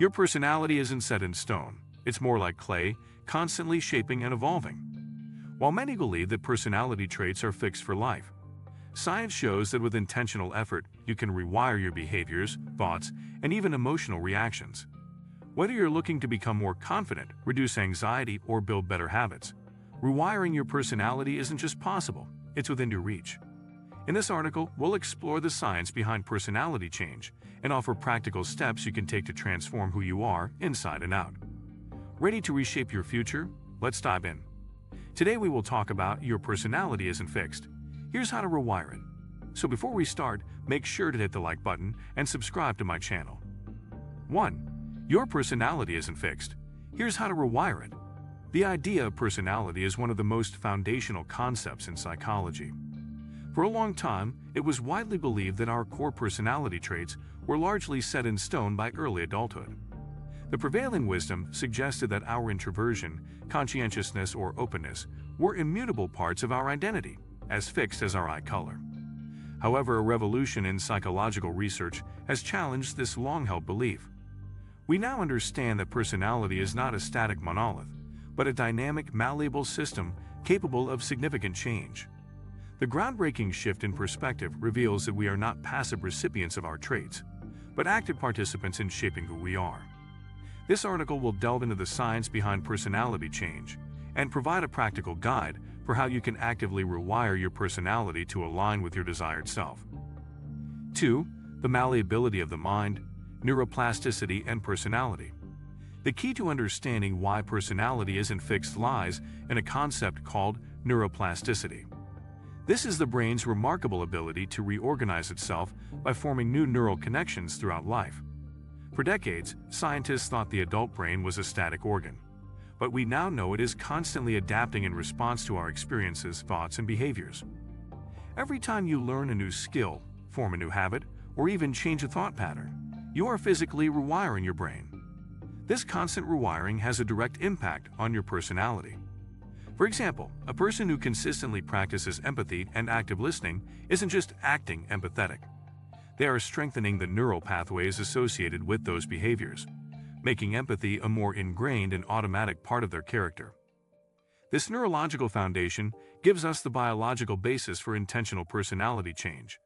Your personality isn't set in stone. It's more like clay, constantly shaping and evolving. While many believe that personality traits are fixed for life, science shows that with intentional effort, you can rewire your behaviors, thoughts, and even emotional reactions. Whether you're looking to become more confident, reduce anxiety, or build better habits, rewiring your personality isn't just possible, it's within your reach. In this article, we'll explore the science behind personality change and offer practical steps you can take to transform who you are inside and out. Ready to reshape your future? Let's dive in. Today we will talk about your personality isn't fixed. Here's how to rewire it. So before we start, make sure to hit the like button and subscribe to my channel. 1. Your personality isn't fixed. Here's how to rewire it. The idea of personality is one of the most foundational concepts in psychology. For a long time, it was widely believed that our core personality traits were largely set in stone by early adulthood. The prevailing wisdom suggested that our introversion, conscientiousness, or openness were immutable parts of our identity, as fixed as our eye color. However, a revolution in psychological research has challenged this long-held belief. We now understand that personality is not a static monolith, but a dynamic, malleable system capable of significant change. The groundbreaking shift in perspective reveals that we are not passive recipients of our traits, but active participants in shaping who we are. This article will delve into the science behind personality change and provide a practical guide for how you can actively rewire your personality to align with your desired self. 2. The malleability of the mind, neuroplasticity, and personality. The key to understanding why personality isn't fixed lies in a concept called neuroplasticity. This is the brain's remarkable ability to reorganize itself by forming new neural connections throughout life. For decades, scientists thought the adult brain was a static organ, but we now know it is constantly adapting in response to our experiences, thoughts, and behaviors. Every time you learn a new skill, form a new habit, or even change a thought pattern, you are physically rewiring your brain. This constant rewiring has a direct impact on your personality. For example, a person who consistently practices empathy and active listening isn't just acting empathetic. They are strengthening the neural pathways associated with those behaviors, making empathy a more ingrained and automatic part of their character. This neurological foundation gives us the biological basis for intentional personality change,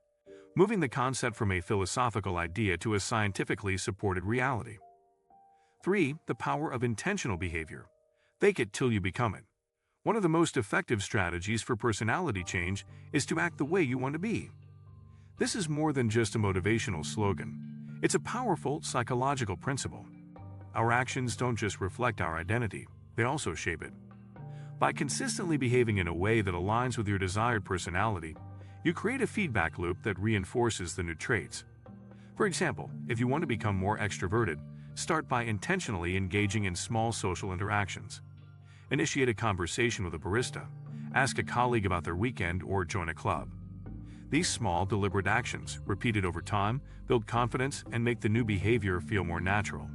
moving the concept from a philosophical idea to a scientifically supported reality. 3. The power of intentional behavior. Fake it till you become it. One of the most effective strategies for personality change is to act the way you want to be. This is more than just a motivational slogan. It's a powerful psychological principle. Our actions don't just reflect our identity, they also shape it. By consistently behaving in a way that aligns with your desired personality, you create a feedback loop that reinforces the new traits. For example, if you want to become more extroverted, start by intentionally engaging in small social interactions. Initiate a conversation with a barista, ask a colleague about their weekend, or join a club. These small, deliberate actions, repeated over time, build confidence and make the new behavior feel more natural.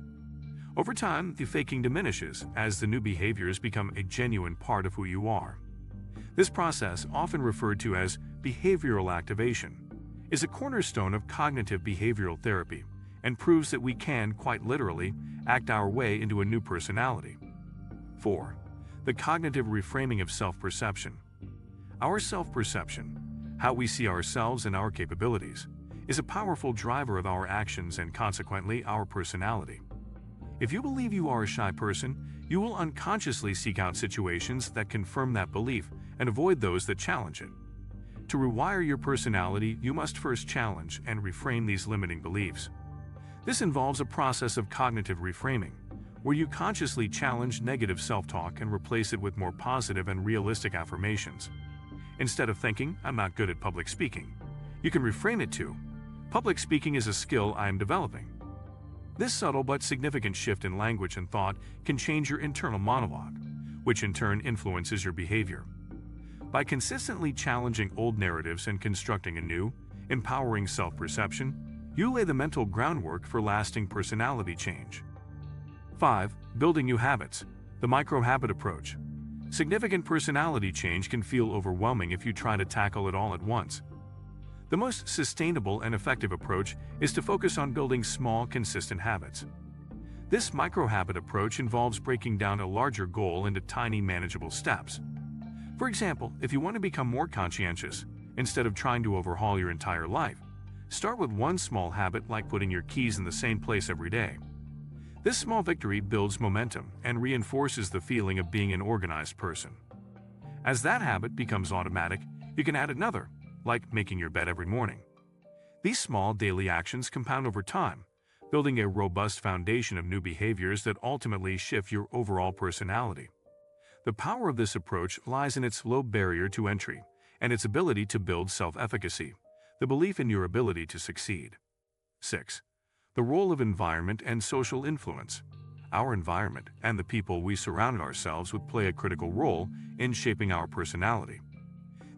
Over time, the faking diminishes as the new behaviors become a genuine part of who you are. This process, often referred to as behavioral activation, is a cornerstone of cognitive behavioral therapy and proves that we can, quite literally, act our way into a new personality. 4. The cognitive reframing of self-perception. Our self-perception, how we see ourselves and our capabilities, is a powerful driver of our actions and consequently our personality. If you believe you are a shy person, you will unconsciously seek out situations that confirm that belief and avoid those that challenge it. To rewire your personality, you must first challenge and reframe these limiting beliefs. This involves a process of cognitive reframing, where you consciously challenge negative self-talk and replace it with more positive and realistic affirmations. Instead of thinking, "I'm not good at public speaking," you can reframe it to, "Public speaking is a skill I am developing." This subtle but significant shift in language and thought can change your internal monologue, which in turn influences your behavior. By consistently challenging old narratives and constructing a new, empowering self-perception, you lay the mental groundwork for lasting personality change. 5. Building new habits. The micro-habit approach. Significant personality change can feel overwhelming if you try to tackle it all at once. The most sustainable and effective approach is to focus on building small, consistent habits. This micro-habit approach involves breaking down a larger goal into tiny manageable steps. For example, if you want to become more conscientious, instead of trying to overhaul your entire life, start with one small habit like putting your keys in the same place every day. This small victory builds momentum and reinforces the feeling of being an organized person. As that habit becomes automatic, you can add another, like making your bed every morning. These small daily actions compound over time, building a robust foundation of new behaviors that ultimately shift your overall personality. The power of this approach lies in its low barrier to entry and its ability to build self-efficacy, the belief in your ability to succeed. 6. The role of environment and social influence. Our environment and the people we surround ourselves with play a critical role in shaping our personality.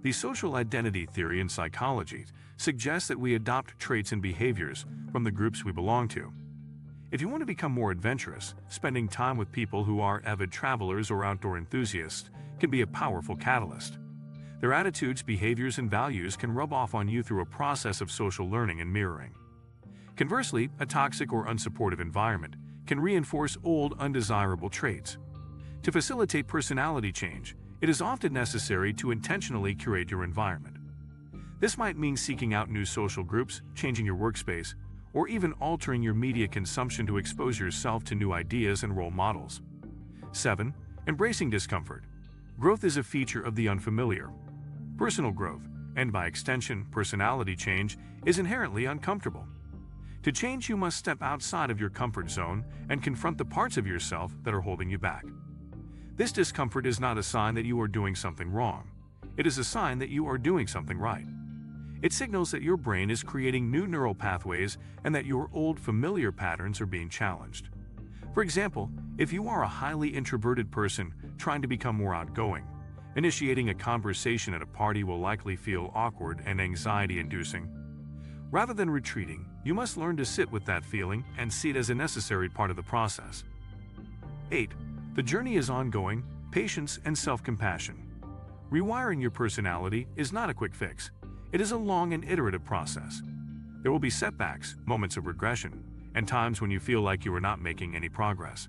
The social identity theory in psychology suggests that we adopt traits and behaviors from the groups we belong to. If you want to become more adventurous, spending time with people who are avid travelers or outdoor enthusiasts can be a powerful catalyst. Their attitudes, behaviors, and values can rub off on you through a process of social learning and mirroring. Conversely, a toxic or unsupportive environment can reinforce old, undesirable traits. To facilitate personality change, it is often necessary to intentionally curate your environment. This might mean seeking out new social groups, changing your workspace, or even altering your media consumption to expose yourself to new ideas and role models. 7. Embracing discomfort. Growth is a feature of the unfamiliar. Personal growth, and by extension, personality change, is inherently uncomfortable. To change, you must step outside of your comfort zone and confront the parts of yourself that are holding you back. This discomfort is not a sign that you are doing something wrong. It is a sign that you are doing something right. It signals that your brain is creating new neural pathways and that your old familiar patterns are being challenged. For example, if you are a highly introverted person trying to become more outgoing, initiating a conversation at a party will likely feel awkward and anxiety-inducing. Rather than retreating, you must learn to sit with that feeling and see it as a necessary part of the process. 8. The journey is ongoing, patience, and self-compassion. Rewiring your personality is not a quick fix. It is a long and iterative process. There will be setbacks, moments of regression, and times when you feel like you are not making any progress.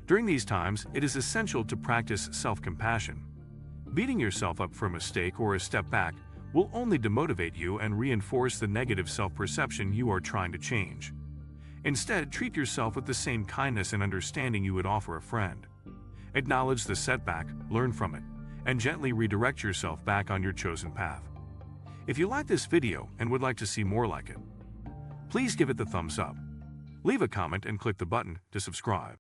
During these times, it is essential to practice self-compassion. Beating yourself up for a mistake or a step back will only demotivate you and reinforce the negative self-perception you are trying to change. Instead, treat yourself with the same kindness and understanding you would offer a friend. Acknowledge the setback, learn from it, and gently redirect yourself back on your chosen path. If you like this video and would like to see more like it, please give it the thumbs up. Leave a comment and click the button to subscribe.